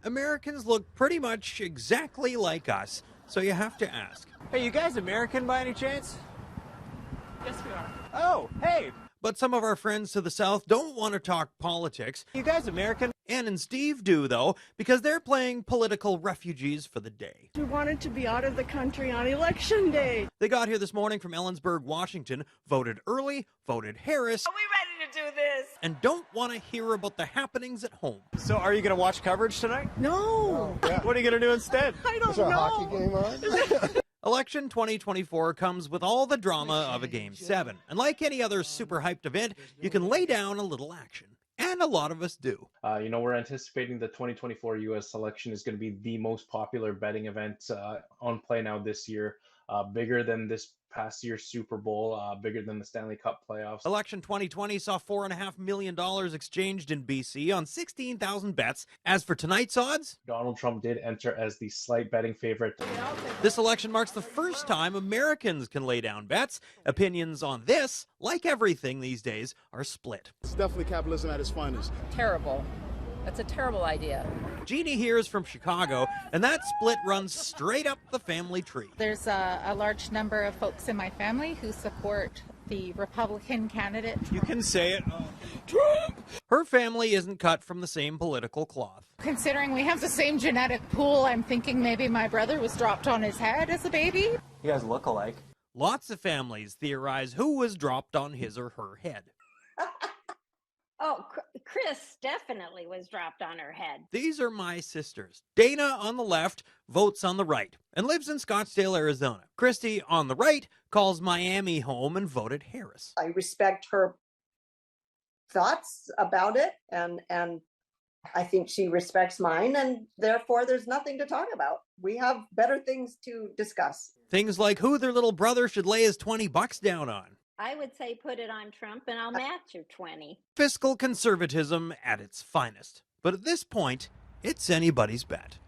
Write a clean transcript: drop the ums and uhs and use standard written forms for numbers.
Americans look pretty much exactly like us, so you have to ask. Hey, you guys American by any chance? Yes, we are. Oh, hey! But some of our friends to the south don't want to talk politics. You guys American? Ann and Steve do, though, because they're playing political refugees for the day. We wanted to be out of the country on election day. They got here this morning from Ellensburg, Washington, voted early, voted Harris. Are we ready to do this? And don't want to hear about the happenings at home. So are you going to watch coverage tonight? No. Yeah. What are you going to do instead? I don't Is there a know. hockey game on? Election 2024 comes with all the drama of a Game 7. And like any other super hyped event, you can lay down a little action. And a lot of us do. We're anticipating the 2024 U.S. election is going to be the most popular betting event on Play Now this year. Bigger than this past year's Super Bowl, bigger than the Stanley Cup playoffs. Election 2020 saw $4.5 million exchanged in BC on 16,000 bets. As for tonight's odds, Donald Trump did enter as the slight betting favorite. this election marks the first time Americans can lay down bets. Opinions on this, like everything these days, are split. It's definitely capitalism at its finest. Terrible. That's a terrible idea. Jeannie here is from Chicago, and that split runs straight up the family tree. There's a large number of folks in my family who support the Republican candidate. You can say it. Trump! Her family isn't cut from the same political cloth. Considering we have the same genetic pool, I'm thinking maybe my brother was dropped on his head as a baby. You guys look alike. Lots of families theorize who was dropped on his or her head. Oh, Chris definitely was dropped on her head. These are my sisters. Dana on the left votes on the right and lives in Scottsdale, Arizona. Christy on the right calls Miami home and voted Harris. I respect her thoughts about it, and I think she respects mine, and therefore there's nothing to talk about. We have better things to discuss. Things like who their little brother should lay his $20 down on. I would say put it on Trump and I'll match your 20. Fiscal conservatism at its finest. But at this point, it's anybody's bet.